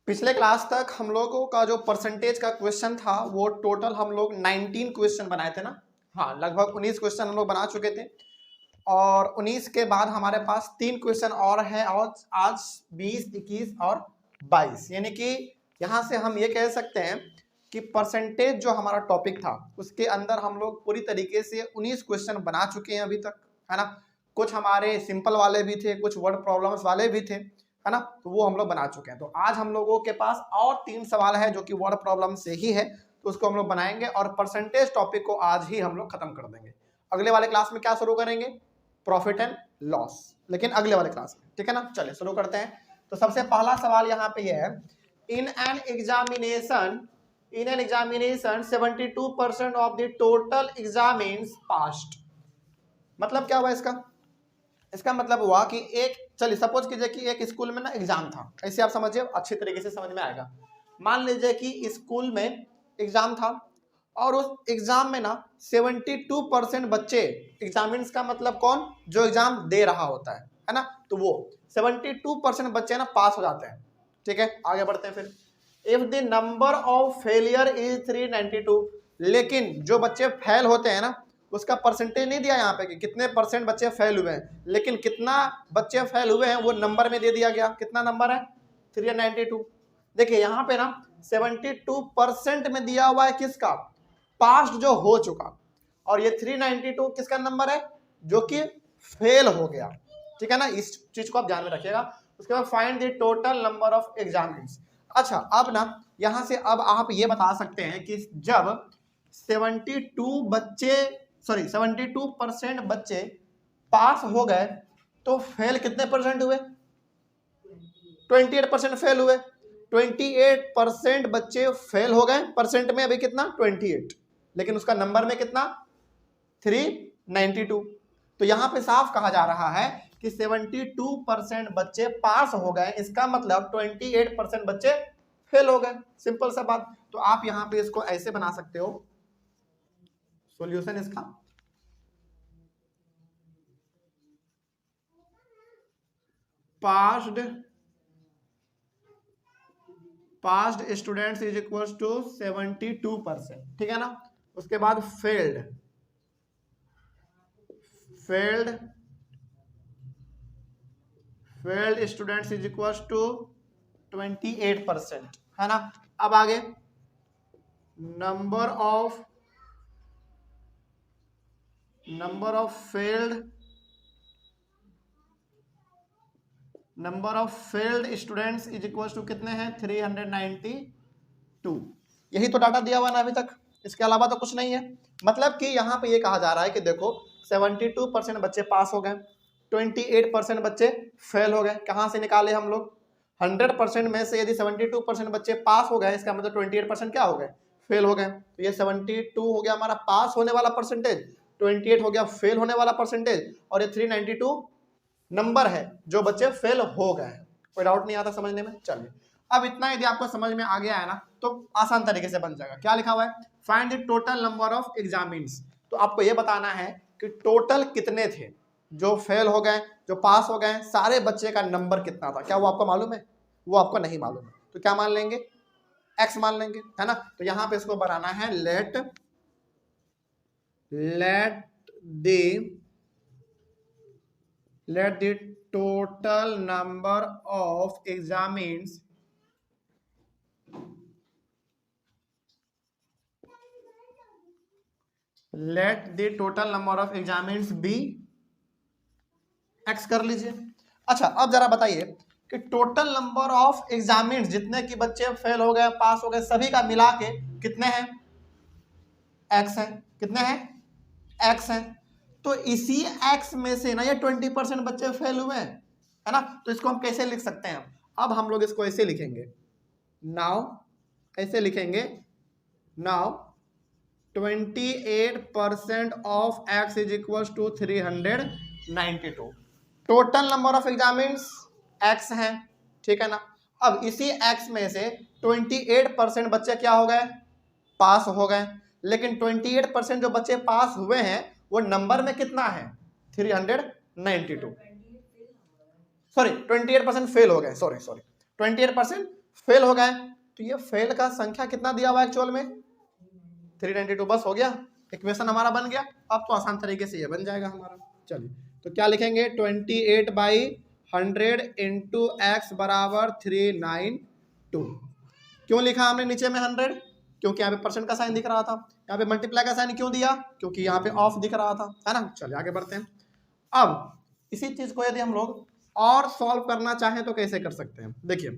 पिछले क्लास तक हम लोगों का जो परसेंटेज का क्वेश्चन था वो टोटल हम लोग 19 क्वेश्चन बनाए थे ना। हाँ, लगभग 19 क्वेश्चन हम लोग बना चुके थे और 19 के बाद हमारे पास 3 क्वेश्चन और है और आज 20, 21 और 22, यानी कि यहाँ से हम ये कह सकते हैं कि परसेंटेज जो हमारा टॉपिक था उसके अंदर हम लोग पूरी तरीके से 19 क्वेश्चन बना चुके हैं अभी तक, है ना। कुछ हमारे सिंपल वाले भी थे, कुछ वर्ड प्रॉब्लम्स वाले भी थे, है ना, तो वो हम लोग बना चुके हैं। तो आज हम लोगों के पास और 3 सवाल है जो कि वर्ड प्रॉब्लम से ही है, तो उसको हम लोग बनाएंगे और परसेंटेज टॉपिक को आज ही हम लोग खत्म कर देंगे। अगले वाले क्लास में क्या शुरू करेंगे? प्रॉफिट एंड लॉस, लेकिन अगले वाले क्लास में, ठीक है ना। चलिए शुरू करते हैं। तो सबसे पहला सवाल यहाँ पे है, in an examination 72% of the total examines passed. मतलब क्या हुआ इसका मतलब हुआ कि चलिए सपोज कीजिए कि एक स्कूल में ना एग्जाम था, ऐसे आप समझिए, अच्छी तरीके से समझ में आएगा। मान लीजिए कि स्कूल में एग्जाम था और उस एग्जाम में ना 72% बच्चे, एग्जामिन्स का मतलब कौन, जो एग्जाम दे रहा होता है ना, तो वो 72% बच्चे ना पास हो जाते हैं। ठीक है, आगे बढ़ते हैं फिर। If the number of failure is 392, लेकिन जो बच्चे फेल होते हैं ना उसका परसेंटेज नहीं दिया यहाँ पे कि कितने परसेंट बच्चे फेल हुए हैं, लेकिन कितना बच्चे फेल हुए हैं वो नंबर में दे दिया गया। कितना नंबर है? 392। देखिए यहाँ पे ना 72% में दिया हुआ है किसका, पास्ट जो हो चुका, और ये 392 किसका नंबर है, जो कि फेल हो गया। ठीक है ना, इस चीज को आप ध्यान में रखिएगा। उसके बाद find the total number of examines. अच्छा, अब ना यहां से अब आप ये बता सकते हैं कि जब 72% बच्चे पास हो गए तो फेल कितने परसेंट हुए? 28% फेल हुए। 28% बच्चे फेल हो गए, परसेंट में अभी कितना 28, लेकिन उसका नंबर में कितना 392। तो यहां पे साफ कहा जा रहा है कि 72% बच्चे पास हो गए, इसका मतलब 28% बच्चे फेल हो गए। सिंपल सा बात। तो आप यहां पे इसको ऐसे बना सकते हो, सॉल्यूशन इसका, passed students is equal to 72%, ठीक है ना। उसके बाद failed students is equal to 28%, है ना। अब आगे number of failed students is equal to कितने हैं? 392। यही तो डाटा दिया हुआ ना अभी तक, इसके अलावा तो कुछ नहीं है। मतलब कि यहाँ पे ये कहा जा रहा है कि देखो 72% बच्चे पास हो गए, 28% बच्चे फेल हो गए। कहाँ से निकाले हम लोग? 100% में से यदि 72% बच्चे पास हो गए, इसका मतलब 28% क्या हो गए? फेल हो गए। तो ये 72 हो गया हमारा पास होने वाला परसेंटेज, 28 हो गया फेल होने वाला परसेंटेज, और ये 392 नंबर है जो बच्चे फेल हो गए हैं। कोई डाउट नहीं आता समझने में? चलिए, अब इतना यदि आपको समझ में आ गया है ना तो आसान तरीके से बन जाएगा। क्या लिखा हुआ है? Find the total number of examines. तो आपको यह बताना है कि टोटल कितने थे जो फेल हो गए, जो पास हो गए, सारे बच्चे का नंबर कितना था। क्या वो आपको मालूम है? वो आपको नहीं मालूम है, तो क्या मान लेंगे? x मान लेंगे, है ना। तो यहां पे इसको बनाना है late the total number of examines be x कर लीजिए। अच्छा, अब जरा बताइए कि टोटल नंबर ऑफ एग्जामिन्स, जितने की बच्चे फेल हो गए पास हो गए सभी का मिला के कितने हैं? x है। कितने हैं? x है। तो इसी x में से ना ये 20% बच्चे फेल हुए हैं, है ना। तो इसको हम कैसे लिख सकते हैं? अब हम लोग इसको ऐसे लिखेंगे, ऐसे लिखेंगे, now 28% of x is equal to 392। Total number of examinees x है, ठीक है ना। अब इसी x में से 28% बच्चे क्या हो गए? पास हो गए। लेकिन 28% जो बच्चे पास हुए हैं वो नंबर में कितना है? 392। सॉरी, 28% फेल हो गए, सॉरी 28% फेल हो गए, तो ये फेल का संख्या कितना दिया हुआ है एक्चुअल में 392, बस हो गया, इक्वेशन हमारा बन गया। अब तो आसान तरीके से ये बन जाएगा हमारा। चलिए तो क्या लिखेंगे 28/100 इंटू एक्स बराबर 392। क्यों लिखा हमने नीचे में 100? क्योंकि यहाँ पे परसेंट का साइन दिख रहा था। यहाँ पे मल्टीप्लाई का साइन क्यों दिया? क्योंकि यहाँ पे ऑफ दिख रहा था, है ना। चलिए आगे बढ़ते हैं। अब इसी चीज को यदि हम लोग और सॉल्व करना चाहें तो कैसे कर सकते हैं? देखिए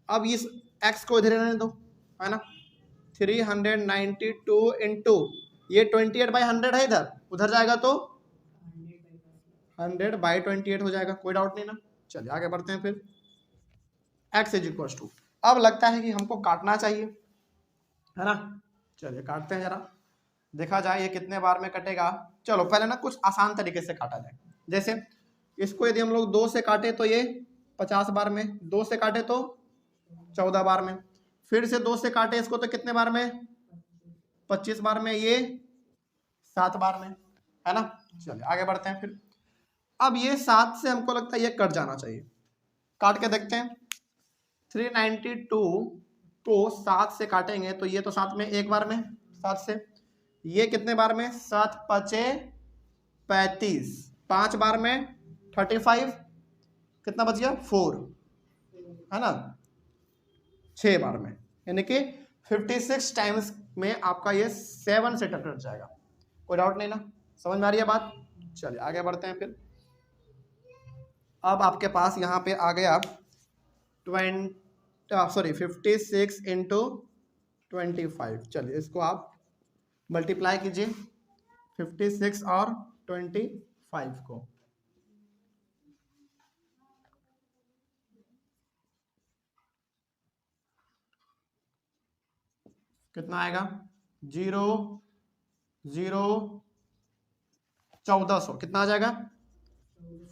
अब इस x को इधर रहने दो, है ना। 392 इंटू ये 28/100 है, इधर उधर जाएगा तो 100/28 हो जाएगा, कोई डाउट नहीं ना। चलिए आगे बढ़ते हैं फिर। x इज इक्वल टू, अब लगता है कि हमको काटना चाहिए, है ना। चलिए काटते हैं जरा, देखा जाए ये कितने बार में कटेगा। चलो पहले ना कुछ आसान तरीके से काटा जाए। जैसे इसको यदि हम लोग 2 से काटे तो ये 50 बार में, 2 से काटे तो 14 बार में, फिर से 2 से काटे इसको तो कितने बार में 25 बार में, ये 7 बार में, है ना। चलिए आगे बढ़ते हैं फिर। अब ये 7 से हमको लगता है ये कट जाना चाहिए, काट के देखते हैं। 392 को 7 से काटेंगे तो ये तो 7 में एक बार में, 7 से ये कितने बार में 7 5 35, 5 बार में 35, कितना बच गया 4, है ना, 6 बार में, यानी कि 56 टाइम्स में आपका ये 7 से कट जाएगा, कोई डाउट नहीं ना, समझ में आ रही है बात। चलिए आगे बढ़ते हैं फिर। अब आपके पास यहाँ पे आ गया 56 इंटू 25। चलिए इसको आप मल्टीप्लाई कीजिए 56 और 25 को, कितना आएगा 0 0 1400, कितना आ जाएगा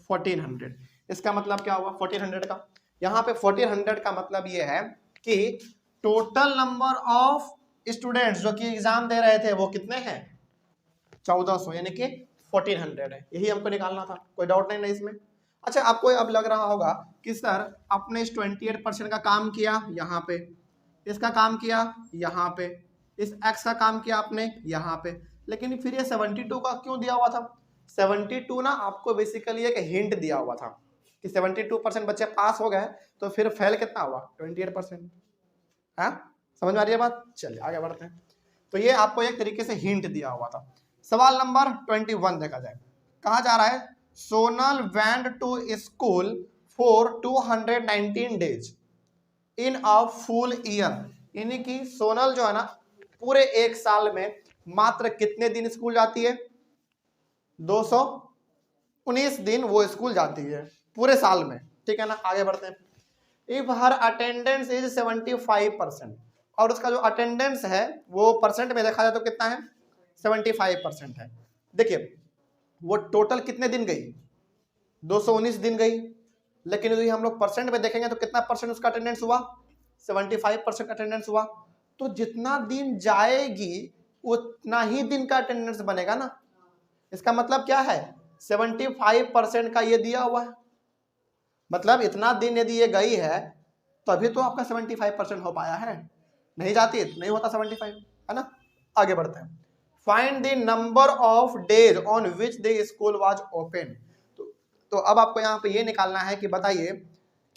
1400। इसका मतलब क्या हुआ 1400 का, यहाँ पे 1400 का मतलब ये है कि टोटल नंबर ऑफ स्टूडेंट्स जो कि एग्जाम दे रहे थे वो कितने हैं 1400, यानी कि 1400 है, यही हमको निकालना था, कोई डाउट नहीं ना इसमें। अच्छा आपको अब लग रहा होगा कि सर आपने इस 28% का काम किया यहाँ पे, इसका काम किया यहाँ पे, इस x का काम किया आपने यहाँ पे, लेकिन फिर ये 72 का क्यों दिया हुआ था? 72 ना आपको बेसिकली एक हिंट दिया हुआ था कि 72% बच्चे पास हो गए, तो फिर फेल कितना हुआ 28%, हाँ समझ में आ रही है बात। चलिए आगे बढ़ते हैं। तो ये आपको एक तरीके से हिंट दिया हुआ था। सवाल नंबर 21 देखा जाए, कहा जा रहा है Sonal went to school for 219 days in a full year, यानी कि सोनल जो है ना पूरे एक साल में मात्र कितने दिन स्कूल जाती है 219 दिन वो स्कूल जाती है पूरे साल में, ठीक है ना। आगे बढ़ते हैं। इफ हर अटेंडेंस इज 75% और उसका जो अटेंडेंस है वो परसेंट में देखा जाए तो कितना है 75% है। देखिए वो टोटल कितने दिन गई 219 दिन गई, लेकिन यदि हम लोग परसेंट में देखेंगे तो कितना परसेंट उसका अटेंडेंस हुआ 75% अटेंडेंस हुआ। तो जितना दिन जाएगी उतना ही दिन का अटेंडेंस बनेगा ना। इसका मतलब क्या है 75% का ये दिया हुआ है, मतलब इतना दिन यदि ये गई है तभी तो आपका 75% हो पाया है, नहीं जाती तो नहीं होता 75, है ना। आगे बढ़ते हैं। Find the number of days on which the school was open. तो अब आपको यहाँ पे ये निकालना है कि बताइए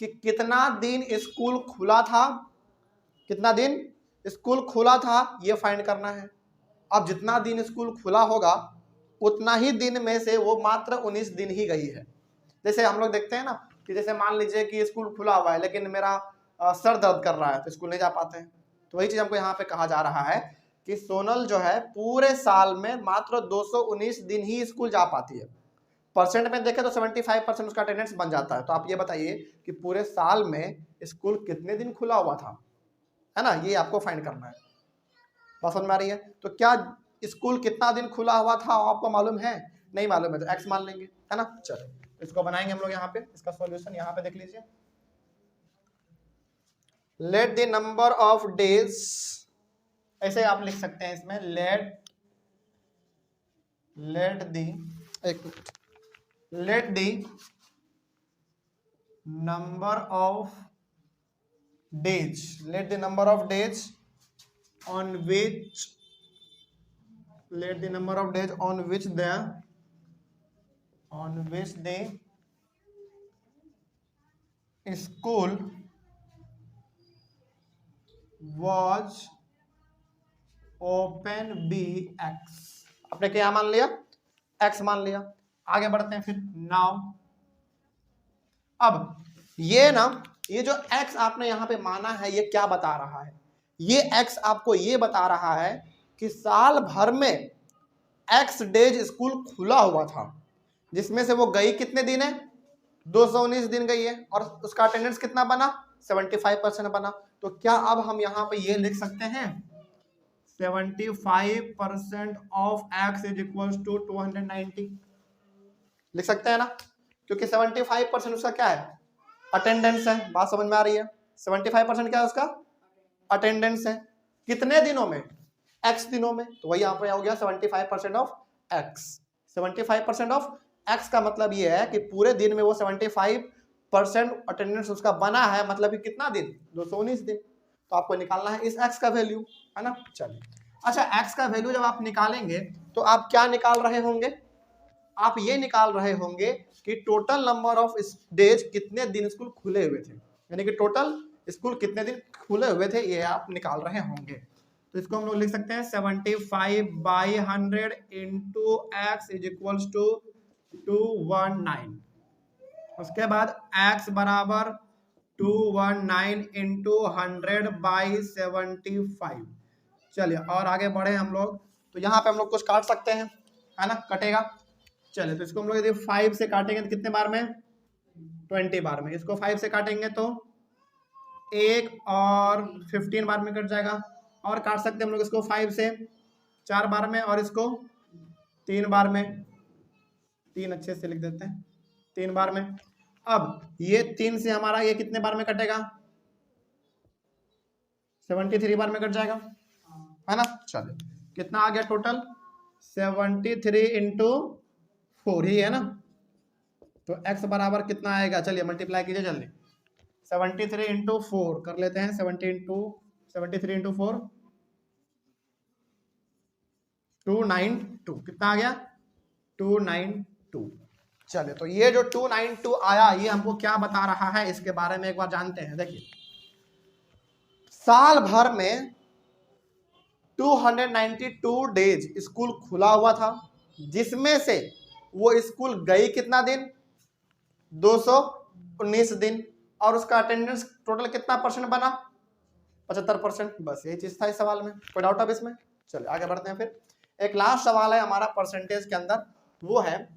कि कितना दिन स्कूल खुला था, कितना दिन स्कूल खुला था ये फाइंड करना है। अब जितना दिन स्कूल खुला होगा उतना ही दिन में से वो मात्र 19 दिन ही गई है। जैसे हम लोग देखते हैं ना कि जैसे मान लीजिए कि स्कूल खुला हुआ है लेकिन मेरा सर दर्द कर रहा है तो स्कूल नहीं जा पाते हैं, तो वही चीज हमको यहाँ पे कहा जा रहा है कि सोनल जो है पूरे साल में मात्र 219 दिन ही स्कूल जा पाती है। परसेंट में देखें तो 75% उसका अटेंडेंस बन जाता है। तो आप ये बताइए कि पूरे साल में स्कूल कितने दिन खुला हुआ था, है ना, ये आपको फाइंड करना है। बात समझ में आ रही है। तो क्या स्कूल कितना दिन खुला हुआ था आपको मालूम है? नहीं मालूम है तो एक्स मान लेंगे, है ना। चलो इसको बनाएंगे हम लोग यहाँ पे, इसका सॉल्यूशन यहाँ पे देख लीजिए। Let the number of days, ऐसे आप लिख सकते हैं इसमें, let the number of days, let the number of days on which the school was open be x। आपने क्या मान लिया? x मान लिया। आगे बढ़ते हैं फिर। नाउ अब ये जो x आपने यहां पे माना है, ये क्या बता रहा है? ये x आपको ये बता रहा है कि साल भर में x डेज स्कूल खुला हुआ था, जिसमें से वो गई कितने दिन है? 219 दिन गई है, और उसका अटेंडेंस कितना बना? 75% बना। तो क्या अब हम यहाँ पे ये लिख सकते हैं 75% of x is equal to 290? लिख सकते हैं ना, क्योंकि 75% उसका क्या है? अटेंडेंस है। बात समझ में आ रही है? 75% क्या है उसका? अटेंडेंस है। कितने दिनों में? x दिनों में। तो वही यहाँ पे हो गया 75% ऑफ x। 75% ऑफ x का मतलब ये है कि पूरे दिन में वो 75% अटेंडेंस उसका बना है, मतलब कि कितना दिन? 219 दिन। तो आपको निकालना है इस x का वैल्यू, है ना। चलिए, अच्छा, x का वैल्यू जब आप निकालेंगे तो आप क्या निकाल रहे होंगे? आप ये निकाल रहे होंगे कि टोटल नंबर ऑफ डेज कितने दिन स्कूल खुले हुए थे, यानी कि टोटल स्कूल कितने दिन खुले हुए थे, ये आप निकाल रहे होंगे। तो इसको हम लोग लिख सकते हैं 75/100 into x is equal to 219। उसके बाद x बराबर 219 इंटू 100/75। चलिए, और आगे बढ़े हम लोग। तो यहाँ पे हम लोग कुछ काट सकते हैं, है ना, कटेगा। चलिए, तो इसको हम लोग यदि 5 से काटेंगे तो कितने बार में? 20 बार में। इसको 5 से काटेंगे तो 1 और 15 बार में कट जाएगा। और काट सकते हैं हम लोग इसको 5 से 4 बार में, और इसको 3 बार में। 3 अच्छे से लिख देते हैं, 3 बार में। अब ये 3 से हमारा ये कितने बार में कटेगा? 73 बार में कट जाएगा, है ना। चलिए, कितना आ गया टोटल? 73 इंटू 4 ही है ना। तो x बराबर कितना आएगा? चलिए मल्टीप्लाई कीजिए जल्दी। 73 इंटू 4 कर लेते हैं। 73 इंटू 4 292। कितना आ गया? 292। चलिए, तो ये जो 292 आया, ये हमको क्या बता रहा है, इसके बारे में एक बार जानते हैं। देखिए, साल भर में 292 डेज स्कूल खुला हुआ था, जिसमें से वो स्कूल गई कितना दिन? 219 दिन। और उसका अटेंडेंस टोटल कितना परसेंट बना? 75%। बस यही चीज था इस सवाल में। कोई डाउट अब इसमें? चलिए आगे बढ़ते हैं फिर। एक लास्ट सवाल है हमारा परसेंटेज के अंदर, वो है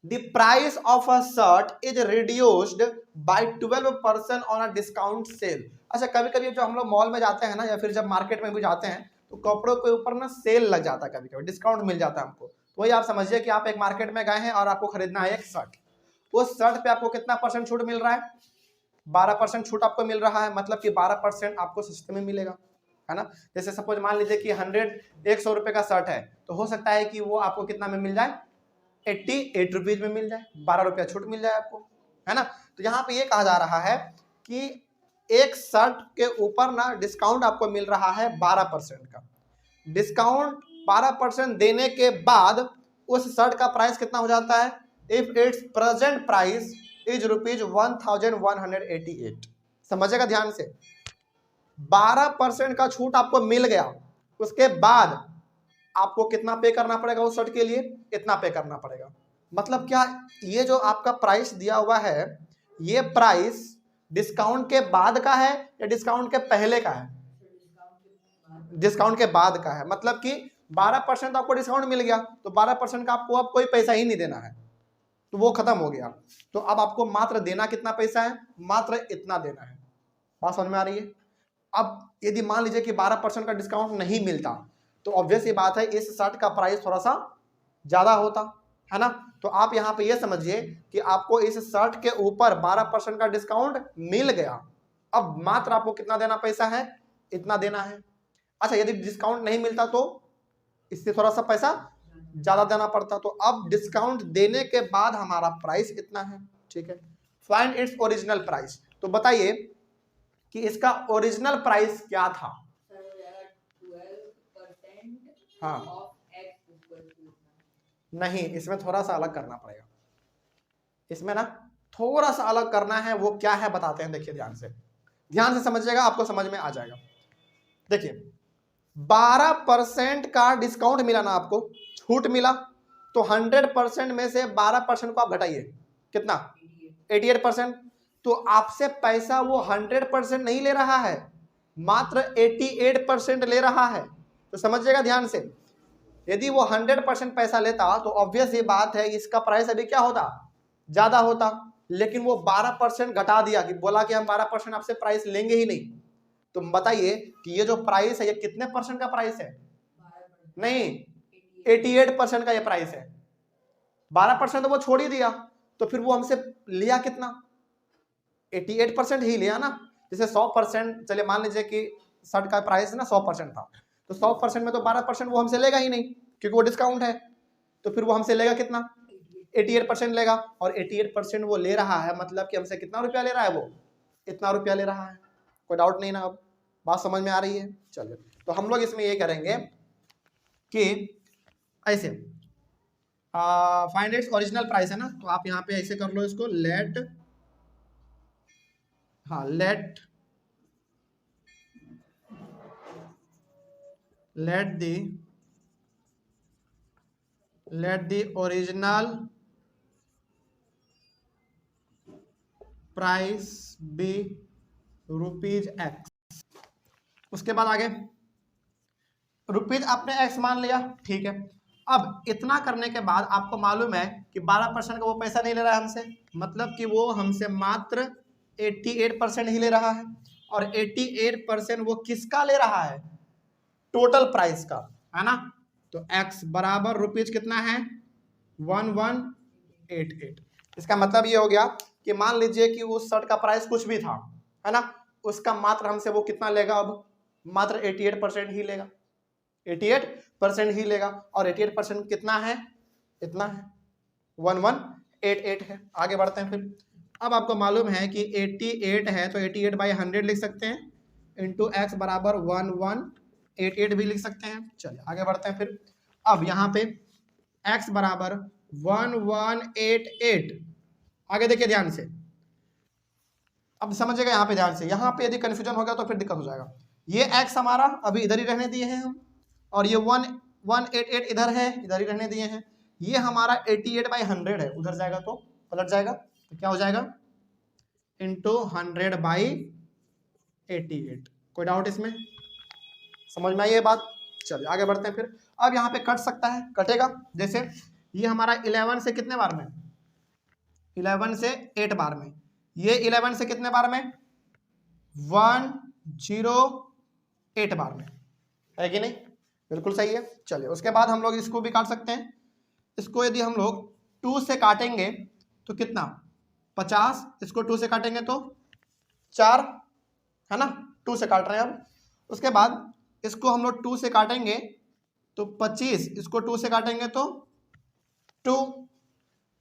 The price of a shirt is reduced by 12% on a discount sale। अच्छा, कभी कभी जो हम लोग मॉल में जाते हैं ना, या फिर जब मार्केट में भी जाते हैं, तो कपड़ों के ऊपर ना सेल लग जाता है, कभी कभी डिस्काउंट मिल जाता है हमको। तो वही आप समझिए कि आप एक मार्केट में गए हैं और आपको खरीदना है एक शर्ट। उस शर्ट पे आपको कितना परसेंट छूट मिल रहा है? 12% छूट आपको मिल रहा है, मतलब कि 12% आपको सस्ते में मिलेगा, है ना। जैसे सपोज मान लीजिए कि 100 रुपए का शर्ट है, तो हो सकता है कि वो आपको कितना में मिल जाए? 88 रुपीज में मिल जाए, 12 रुपया छूट मिल जाए आपको, है ना। तो यहाँ पे ये कहा जा रहा है कि एक शर्ट के ऊपर ना डिस्काउंट आपको मिल रहा है 12% का। डिस्काउंट 12% देने के बाद उस शर्ट का प्राइस कितना हो जाता है? If it's present price is ₹1188। समझेगा ध्यान से। 12% का छूट आपको मिल गया, उसके बाद आपको कितना पे करना पड़ेगा उस शर्ट के लिए? इतना पे करना पड़ेगा। मतलब क्या, ये जो आपका प्राइस दिया हुआ है, ये प्राइस डिस्काउंट के बाद का है या डिस्काउंट के पहले का है? डिस्काउंट के बाद का है। मतलब कि 12% आपको डिस्काउंट मिल गया, तो 12% का आपको अब कोई पैसा ही नहीं देना है, तो वो खत्म हो गया। तो अब आपको मात्र देना कितना पैसा है? मात्र इतना देना है। बात समझ में आ रही है? अब यदि मान लीजिए कि 12% का डिस्काउंट नहीं मिलता, तो ऑब्वियस ये बात है इस शर्ट का प्राइस थोड़ा सा ज्यादा होता, है ना। तो आप यहाँ पे ये समझिए कि आपको इस शर्ट के ऊपर 12% का डिस्काउंट मिल गया, अब मात्र आपको कितना देना पैसा है? इतना देना है। अच्छा, यदि डिस्काउंट नहीं मिलता तो इससे थोड़ा सा पैसा ज्यादा देना पड़ता। तो अब डिस्काउंट देने के बाद हमारा प्राइस इतना है, ठीक है। Find its original price. तो बताइए कि इसका ओरिजिनल प्राइस क्या था। हाँ नहीं, इसमें थोड़ा सा अलग करना पड़ेगा, इसमें ना थोड़ा सा अलग करना है। वो क्या है बताते हैं, देखिए ध्यान से समझिएगा, आपको समझ में आ जाएगा। देखिए 12% का डिस्काउंट मिला ना आपको, छूट मिला, तो 100% में से 12% को आप घटाइए, कितना 88%। तो आपसे पैसा वो 100% नहीं ले रहा है, मात्र 88% ले रहा है। तो समझिएगा ध्यान से, यदि वो 100% पैसा लेता तो ऑब्वियस ये बात है इसका प्राइस अभी क्या होता, ज्यादा होता। लेकिन वो 12% घटा दिया, कि बोला कि हम 12% आपसे प्राइस लेंगे ही नहीं। तो बताइए कि ये जो प्राइस है ये कितने परसेंट का प्राइस है, नहीं 88% का ये प्राइस है। 12% तो वो छोड़ ही दिया, तो फिर वो हमसे लिया कितना, 88% ही लिया ना। जैसे 100%, चलिए मान लीजिए कि शर्ट का प्राइस ना 100% था, तो 100% में तो 12% वो हमसे लेगा ही नहीं, क्योंकि वो डिस्काउंट है। तो फिर वो हमसे लेगा कितना, 88% लेगा, और 88% वो ले रहा है, मतलब कि हमसे कितना रुपया ले रहा है, वो इतना रुपया ले रहा है। कोई डाउट नहीं ना, अब बात समझ में आ रही है। चलिए, तो हम लोग इसमें ये करेंगे कि ऐसे फाइंड इट्स ओरिजिनल प्राइस है ना, तो आप यहाँ पे ऐसे कर लो इसको, let the original price be ₹X। उसके बाद आगे रुपीज आपने X मान लिया, ठीक है। अब इतना करने के बाद आपको मालूम है कि 12% का वो पैसा नहीं ले रहा है हमसे, मतलब कि वो हमसे मात्र 88% ही ले रहा है। और 88% वो किसका ले रहा है, टोटल प्राइस का, है ना। तो X बराबर रुपीज कितना है, 1188। इसका मतलब ये हो गया कि मान लीजिए कि उस शर्ट का प्राइस कुछ भी था, है ना, उसका मात्र हमसे वो कितना लेगा, अब मात्र 88% ही लेगा, 88% ही लेगा। और 88% कितना है, इतना है, 1188 है। आगे बढ़ते हैं फिर। अब आपको मालूम है कि 88 है, तो 88/100 लिख सकते हैं, इंटू X बराबर 1188 भी लिख सकते हैं। चलिए आगे बढ़ते हैं फिर। अब यहाँ पे X बराबर 1188, आगे देखिए ध्यान से, अब समझिएगा यहाँ पे ध्यान से। यहाँ पे यदि कंफ्यूजन हो गया तो फिर दिक्कत हो जाएगा। ये X हमारा अभी इधर ही रहने दिए हैं हम, और ये 1188 इधर है, इधर ही रहने दिए हैं। ये हमारा 88/100 है, उधर जाएगा तो पलट जाएगा, तो क्या हो जाएगा, इंटू 100/88। कोई डाउट इसमें, समझ में आई ये बात। चलिए आगे बढ़ते हैं फिर। अब यहाँ पे कट सकता है, कटेगा। जैसे ये हमारा 11 से कितने बार में, 11 से 8 बार में, ये 11 से कितने बार में, 108 बार में, है कि नहीं, बिल्कुल सही है। चलिए उसके बाद हम लोग इसको भी काट सकते हैं। इसको यदि हम लोग 2 से काटेंगे तो कितना, 50, इसको 2 से काटेंगे तो 4, है ना, 2 से काट रहे हैं अब। उसके बाद इसको हम लोग 2 से काटेंगे तो 25, इसको 2 से काटेंगे तो 2,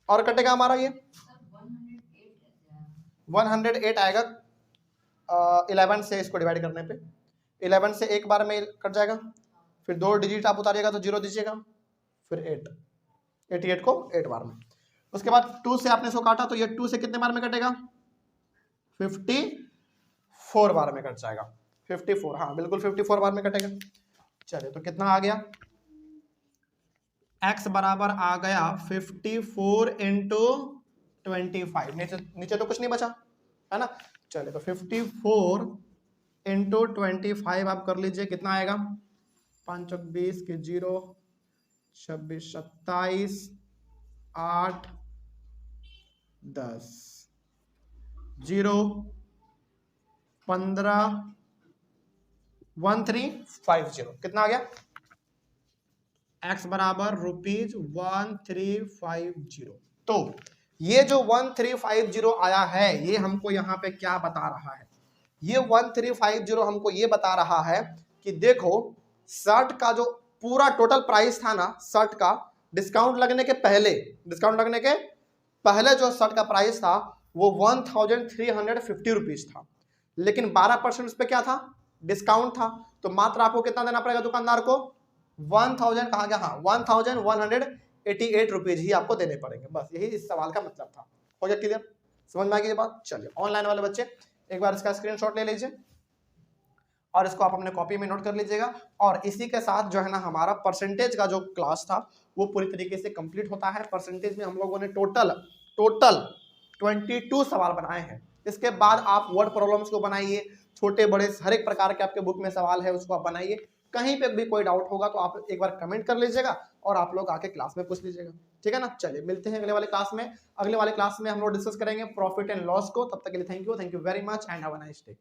और कटेगा हमारा ये 108 आएगा 11 से इसको डिवाइड करने पे। 11 से एक बार में कट जाएगा, फिर 2 डिजिट आप उतारिएगा तो 0 दीजिएगा, फिर 8, 88 को 8 बार में। उसके बाद 2 से आपने इसको काटा तो ये 2 से कितने बार में कटेगा, 54 बार में कट जाएगा, 54, हाँ बिल्कुल 54 बार में कटेगा। चलिए तो कितना आ गया, X बराबर आ गया 54 इंटू 25, नीचे तो कुछ नहीं बचा, है ना। चलिए तो 54 इंटू 25 आप कर लीजिए, कितना आएगा, 5 और 20 के 0, 26, 27, 8, 10, 0, 15, 1350, कितना आ गया, X बराबर ₹1350। तो ये जो 1350 आया है, ये हमको यहाँ पे क्या बता रहा है, ये 1350 हमको ये बता रहा है कि देखो शर्ट का जो पूरा टोटल प्राइस था ना, शर्ट का डिस्काउंट लगने के पहले जो शर्ट का प्राइस था वो 1350 रुपीज था। लेकिन 12% उस पर क्या था, डिस्काउंट था, तो मात्र आपको कितना देना पड़ेगा दुकानदार को, 1000 कहा गया, हाँ 1188 रुपीज ही आपको देने पड़ेंगे। बस यही इस सवाल का मतलब था। हो गया क्लियर, समझ में आ गई ये बात। चलिए ऑनलाइन वाले बच्चे एक बार इसका स्क्रीनशॉट ले लीजिए और इसको आप अपने कॉपी में नोट कर लीजिएगा। और इसी के साथ जो है ना हमारा परसेंटेज का जो क्लास था वो पूरी तरीके से कंप्लीट होता है। परसेंटेज में हम लोगों ने टोटल 22 सवाल बनाए हैं। इसके बाद आप वर्ड प्रॉब्लम्स को बनाइए, छोटे बड़े हर एक प्रकार के आपके बुक में सवाल है उसको आप बनाइए। कहीं पे भी कोई डाउट होगा तो आप एक बार कमेंट कर लीजिएगा और आप लोग आके क्लास में पूछ लीजिएगा, ठीक है ना। चलिए मिलते हैं अगले वाले क्लास में। अगले वाले क्लास में हम लोग डिस्कस करेंगे प्रॉफिट एंड लॉस को। तब तक के लिए thank you very much and have a nice day.